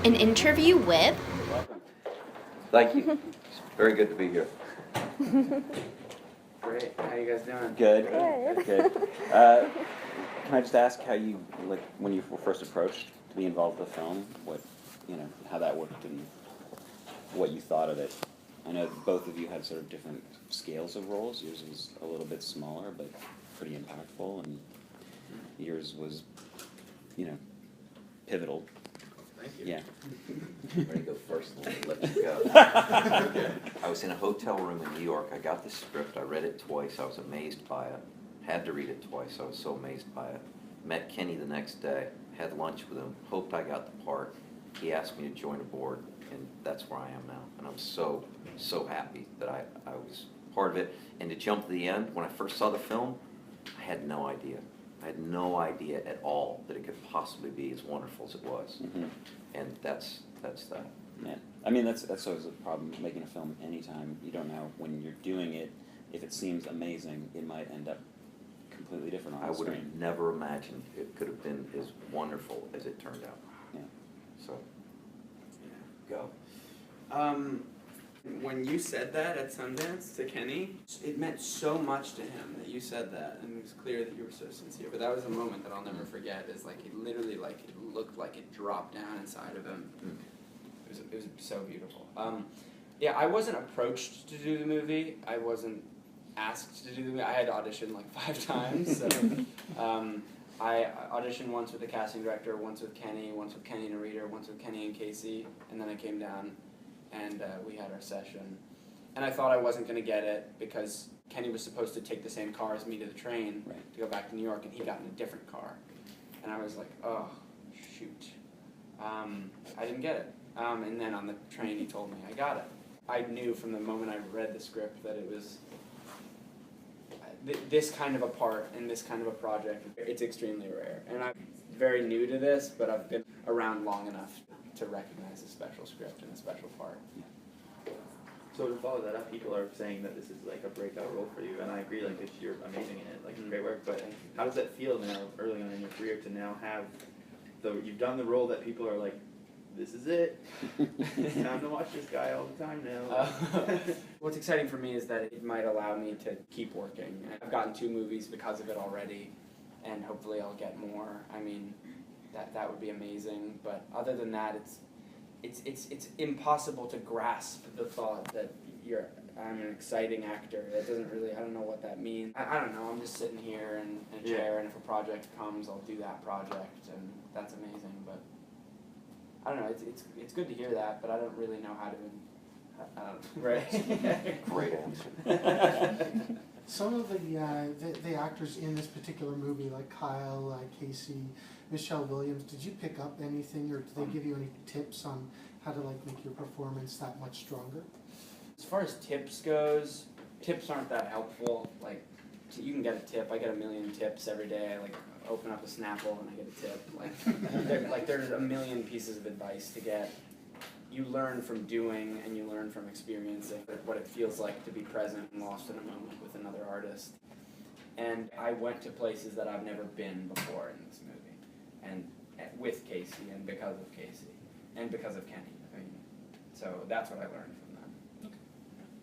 An interview with Welcome. Thank you. It's very good to be here. Great. How you guys doing? Good. Good. Good. Can I just ask how you, like, when you were first approached to be involved with the film, what, how that worked and what you thought of it? I know both of you had sort of different scales of roles. Yours was a little bit smaller, but pretty impactful, and yours was, pivotal. Thank you. Yeah. I'm ready to go first and let you go. I was in a hotel room in New York. I got the script. I read it twice. I was amazed by it. Had to read it twice. I was so amazed by it. Met Kenny the next day. Had lunch with him. Hoped I got the part. He asked me to join a board, and that's where I am now. And I'm so, so happy that I was part of it. And to jump to the end, when I first saw the film, I had no idea. I had no idea at all that it could possibly be as wonderful as it was. Mm-hmm. And that's that. Yeah, I mean that's always a problem making a film. Anytime you don't know when you're doing it, if it seems amazing, it might end up completely different on I the would screen. have never imagined it could have been as wonderful as it turned out. Yeah. So, go. When you said that at Sundance to Kenny, it meant so much to him that you said that, and it was clear that you were so sincere. But that was a moment that I'll never forget. Is like it literally, like it looked like it dropped down inside of him. It was so beautiful. Yeah, I wasn't approached to do the movie. I wasn't asked to do the movie. I had auditioned like 5 times. So, I auditioned once with the casting director, once with Kenny and Rita, once with Kenny and Casey, and then I came down and we had our session. And I thought I wasn't going to get it because Kenny was supposed to take the same car as me to the train to go back to New York, and he got in a different car. And I was like, oh, shoot. I didn't get it. And then on the train he told me I got it. I knew from the moment I read the script that it was this kind of a part in this kind of a project. It's extremely rare. And I'm very new to this, but I've been around long enough to recognize a special script and a special part. So to follow that up, people are saying that this is like a breakout role for you, and I agree, like you're amazing in it, like great work, but how does that feel now, early on in your career, to now have, you've done the role that people are like, this is it, it's time to watch this guy all the time now. What's exciting for me is that it might allow me to keep working. I've gotten 2 movies because of it already, and hopefully I'll get more. I mean, that would be amazing, but other than that, it's impossible to grasp the thought that I'm an exciting actor. That doesn't really, I don't know what that means. I don't know, I'm just sitting here in a chair, and if a project comes, I'll do that project, and that's amazing, but I don't know, it's good to hear that, but I don't really know how to, right? Great answer. Some of the actors in this particular movie, like Kyle, Casey, Michelle Williams, did you pick up anything, or did they give you any tips on how to make your performance that much stronger? As far as tips goes, tips aren't that helpful. Like, you can get a tip. I get a million tips every day. I open up a Snapple and I get a tip. There's a million pieces of advice to get. You learn from doing, and you learn from experiencing what it feels like to be present and lost in a moment with another artist. And I went to places that I've never been before in this movie, and with Casey, and because of Casey, and because of Kenny. I mean, so that's what I learned from them.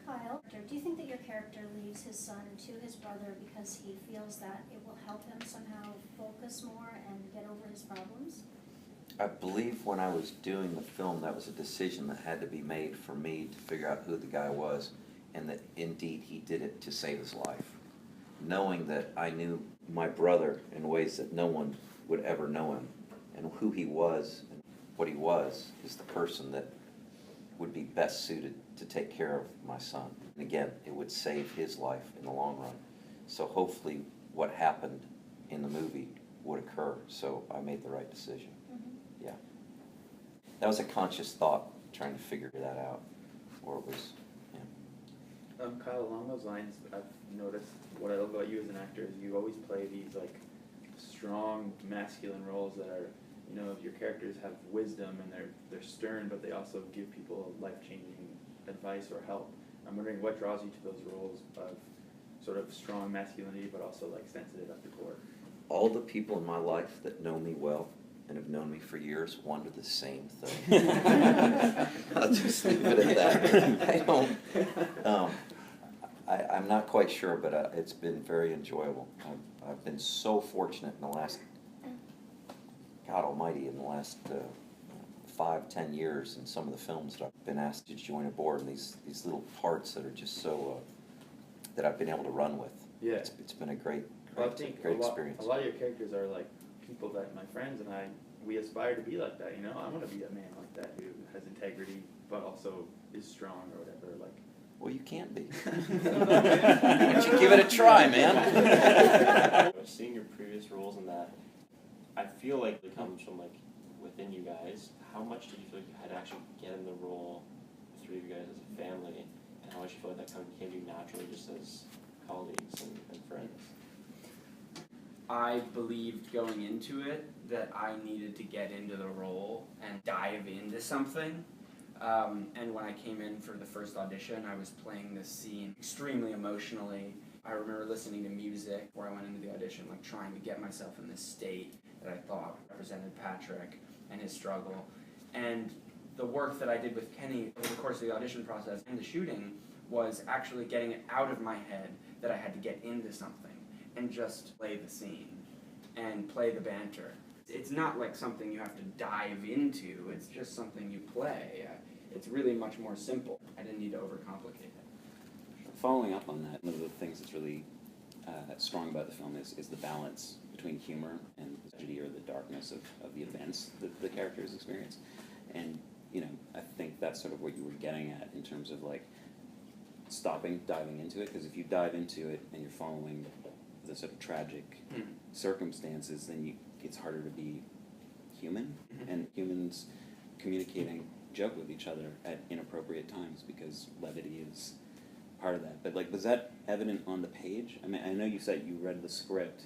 Kyle, do you think that your character leaves his son to his brother because he feels that it will help him somehow focus more and get over his problems? I believe when I was doing the film, that was a decision that had to be made for me to figure out who the guy was, and that indeed he did it to save his life. Knowing that I knew my brother in ways that no one would ever know him, and who he was and what he was is the person that would be best suited to take care of my son. And again, it would save his life in the long run. So hopefully what happened in the movie would occur, so I made the right decision. Yeah. That was a conscious thought, trying to figure that out, or it was, Kyle, along those lines, I've noticed what I love about you as an actor is you always play these strong masculine roles that are, your characters have wisdom and they're stern, but they also give people life-changing advice or help. I'm wondering what draws you to those roles of sort of strong masculinity, but also sensitive at the core. all the people in my life that know me well and have known me for years wonder the same thing. I'll just leave it at that. I don't. I'm not quite sure, but it's been very enjoyable. I've been so fortunate in the last, God Almighty, in the last 5-10 years in some of the films that I've been asked to join aboard, and these little parts that are just so that I've been able to run with. Yeah. It's been a great Well, I think great experience. A lot of your characters are like people that my friends and we aspire to be like that, you know? I want to be a man like that who has integrity but also is strong or whatever. Like, Well, you can't be. Why don't you give it a try, man? Seeing your previous roles in that, I feel like it comes from like within you guys. How much did you feel like you had to actually get in the role, the three of you guys as a family, and how much you feel like that kind of came to you naturally just as colleagues and friends? I believed going into it that I needed to get into the role and dive into something. And when I came in for the first audition, I was playing this scene extremely emotionally. I remember listening to music before I went into the audition, like trying to get myself in this state that I thought represented Patrick and his struggle. And the work that I did with Kenny over the course of the audition process and the shooting was actually getting it out of my head that I had to get into something and just play the scene and play the banter. It's not like something you have to dive into, it's just something you play. It's really much more simple. I didn't need to overcomplicate it. Following up on that, one of the things that's really strong about the film is the balance between humor and the tragedy or the darkness of the events that the characters experience. And, you know, I think that's sort of what you were getting at in terms of like diving into it, because if you dive into it and you're following the sort of tragic circumstances, then it's harder to be human, and humans communicating joke with each other at inappropriate times because levity is part of that. But like, was that evident on the page? I mean, I know you said you read the script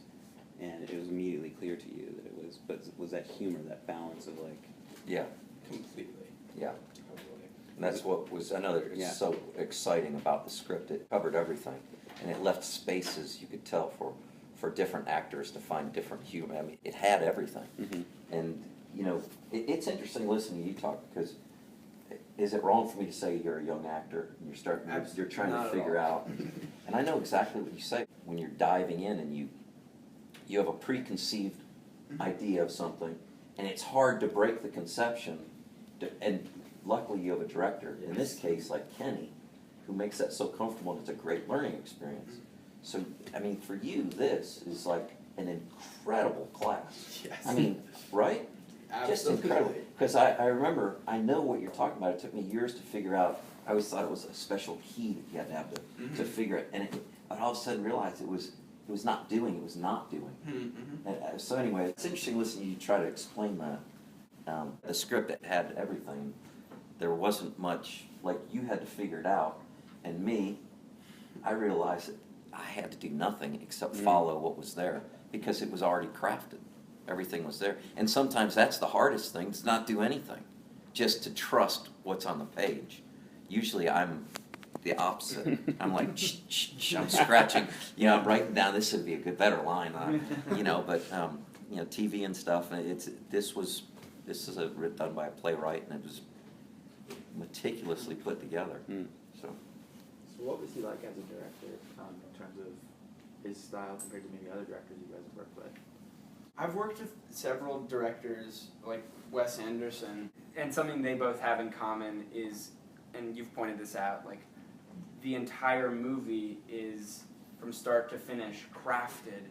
and it was immediately clear to you that it was, but was that humor, that balance of like... Yeah. Completely. Yeah. And that's what was another so exciting about the script. It covered everything, and it left spaces, you could tell, for different actors to find different humor. I mean, it had everything. And, you know, it's interesting listening to you talk, because is it wrong for me to say you're a young actor and you're trying to figure out? And I know exactly what you say when you're diving in and you have a preconceived idea of something, and it's hard to break the conception. And luckily, you have a director in this case, like Kenny, who makes that so comfortable, and it's a great learning experience. So, I mean, for you, this is like an incredible class. Yes. I mean, right? Absolutely. Just incredible. Because I remember, I know what you're talking about. It took me years to figure out. I always thought it was a special key that you had to have to figure it. And I all of a sudden realized it was not doing, it was not doing. And, so anyway, it's interesting listening to you try to explain that. The script that had everything, there wasn't much, like you had to figure it out. And me, I realized that I had to do nothing except follow what was there, because it was already crafted. Everything was there. And sometimes that's the hardest thing, to not do anything, just to trust what's on the page. Usually I'm the opposite. I'm like, I'm scratching, you know, I'm writing down, this would be a better line, you know, but, you know, TV and stuff, this is done by a playwright, and it was meticulously put together. So what was he like as a director in terms of his style compared to maybe other directors you guys have worked with? I've worked with several directors like Wes Anderson, and something they both have in common is, and you've pointed this out, like the entire movie is from start to finish crafted.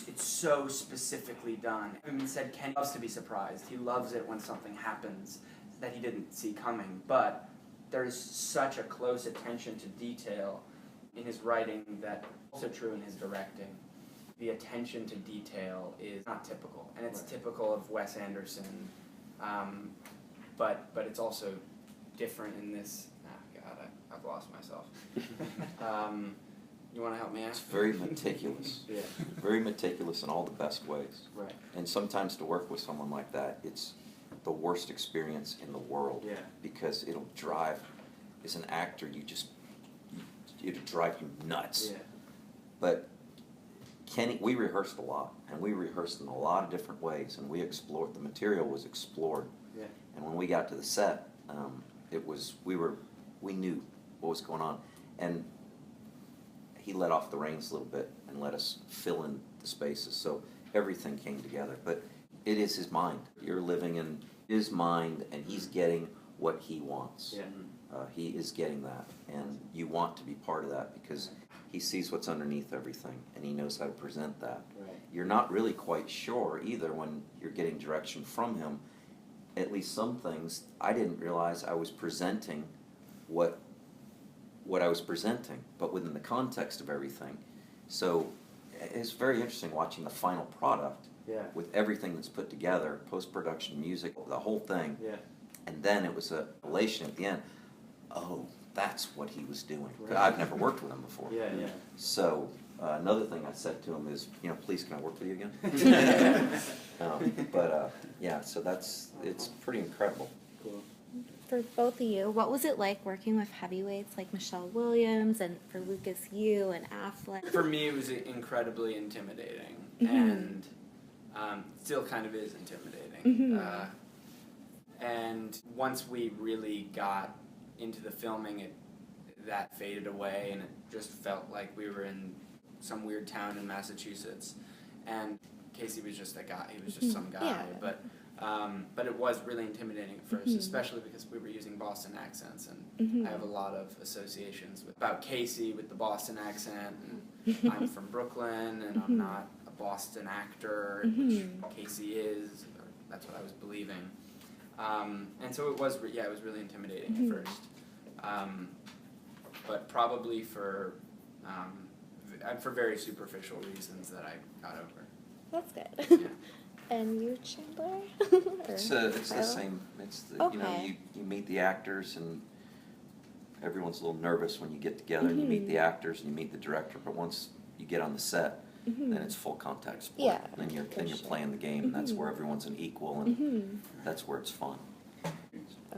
It's so specifically done. I mean, said Ken loves to be surprised. He loves it when something happens that he didn't see coming, but there's such a close attention to detail in his writing that also true in his directing. The attention to detail is not typical, and it's typical of Wes Anderson, but it's also different in this. I've lost myself. You want to help me out? it's very meticulous. Yeah. Very meticulous in all the best ways. Right. And sometimes to work with someone like that, it's the worst experience in the world. Yeah. Because it'll drive, as an actor, it'll drive you nuts. Yeah. But Kenny, we rehearsed a lot, and we rehearsed in a lot of different ways, and we explored, the material was explored. Yeah. And when we got to the set, we knew what was going on. And he let off the reins a little bit and let us fill in the spaces, so everything came together. But it is his mind. You're living in his mind, and he's getting what he wants. Yeah. He is getting that, and you want to be part of that because he sees what's underneath everything, and he knows how to present that. Right. You're not really quite sure either when you're getting direction from him. At least some things, I didn't realize I was presenting what I was presenting, but within the context of everything. So it's very interesting watching the final product Yeah. with everything that's put together, post-production, music, the whole thing. Yeah. And then it was a revelation at the end. Oh, that's what he was doing. Right. I've never worked with him before. Yeah, yeah. So another thing I said to him is, please, can I work with you again? Yeah, so it's pretty incredible. Cool. For both of you, what was it like working with heavyweights like Michelle Williams, and for Lucas, you and Affleck? For me, it was incredibly intimidating, Mhm. and still kind of is intimidating. Mhm. And once we really got into the filming, that faded away, and it just felt like we were in some weird town in Massachusetts. And Casey was just a guy; he was just some guy. Yeah. But it was really intimidating at first, Mhm. especially because we were using Boston accents, and Mhm. I have a lot of associations about Casey with the Boston accent, and I'm from Brooklyn, and I'm Mhm. not a Boston actor, Mhm. which Casey is, or that's what I was believing. And so it was, it was really intimidating Mhm. at first. But probably for very superficial reasons that I got over. That's good. Yeah. And you, Chandler? It's the Kyle? same. It's Okay. you meet the actors, and everyone's a little nervous when you get together and you meet Mhm. the actors and you meet the director. But once you get on the set, Mhm. then it's full contact sport. Yeah, Then you're for sure. playing the game, and that's Mhm. where everyone's an equal, and Mhm. that's where it's fun.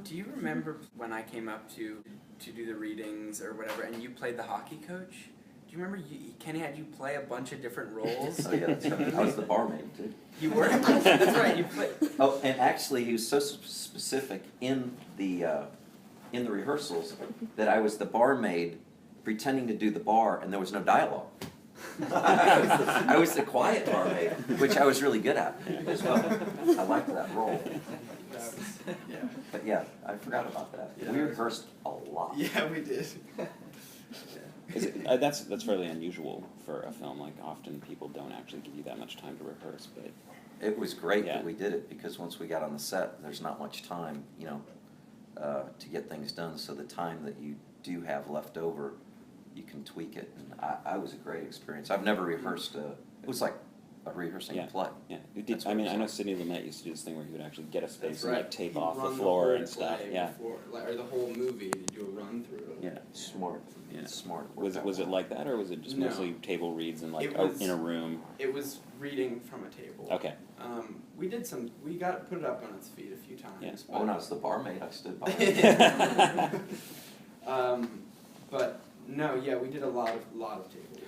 Do you remember when I came up to do the readings or whatever, and you played the hockey coach? Do you remember Kenny had you play a bunch of different roles? Oh yeah, that's right. I was the barmaid too. You were? That's right. You played. Oh, and actually, he was so specific in the rehearsals that I was the barmaid pretending to do the bar, and there was no dialogue. I was the quiet barmaid, which I was really good at as well. I liked that role. Yeah. But yeah, I forgot about that. Yeah. We rehearsed a lot. Yeah, we did. Is it, that's fairly unusual for a film. Like, often people don't actually give you that much time to rehearse, but It was great Yeah. that we did it because once we got on the set, there's not much time, to get things done. So the time that you do have left over, you can tweak it. And I was a great experience. I've never rehearsed it was like a rehearsing Yeah. a play. yeah. You did, That's I what mean, it I know was Sidney Lumet used to do this thing where he would actually get a space That's and right. like tape He'd off the run floor whole and stuff. play Yeah. before, or the whole movie. They do a run through. Yeah. Smart. Yeah. It's smart. Was it like that, or was it just No. mostly table reads and like It was- in a room? It was reading from a table. Okay. We did some. We put it up on its feet a few times. Yeah. When I was the barmaid, I stood by. But no, yeah, we did a lot of table work.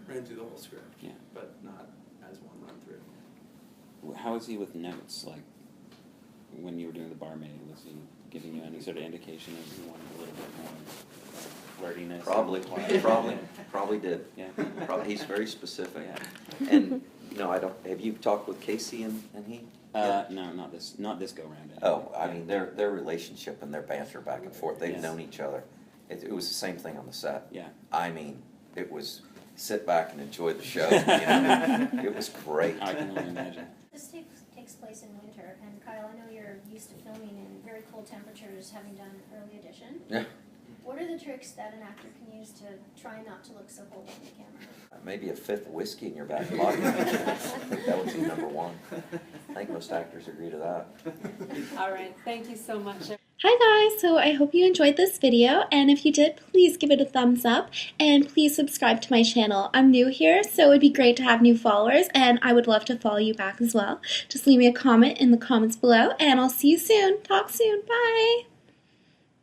Ran through the whole script. Yeah. But not as one run through. How is he with notes? Like, when you were doing the barmaid, was he giving you any sort of indication of you wanted a little bit more flirtiness? Probably did. Yeah. He's very specific. Yeah. And have you talked with Casey and he? No, not this go round. Oh, I mean, their relationship and their banter back and forth, they've Yes. known each other. It was the same thing on the set. Yeah. I mean, it was sit back and enjoy the show. It was great. I can only imagine. This takes place in winter, and Kyle, I know you're used to filming in very cold temperatures, having done early edition. Yeah. What are the tricks that an actor can use to try not to look so cold on the camera? Maybe a fifth whiskey in your back pocket. I think that would be number one. I think most actors agree to that. All right, thank you so much. Hi guys, so I hope you enjoyed this video, and if you did, please give it a thumbs up, and please subscribe to my channel. I'm new here, so it would be great to have new followers, and I would love to follow you back as well. Just leave me a comment in the comments below, and I'll see you soon. Talk soon. Bye!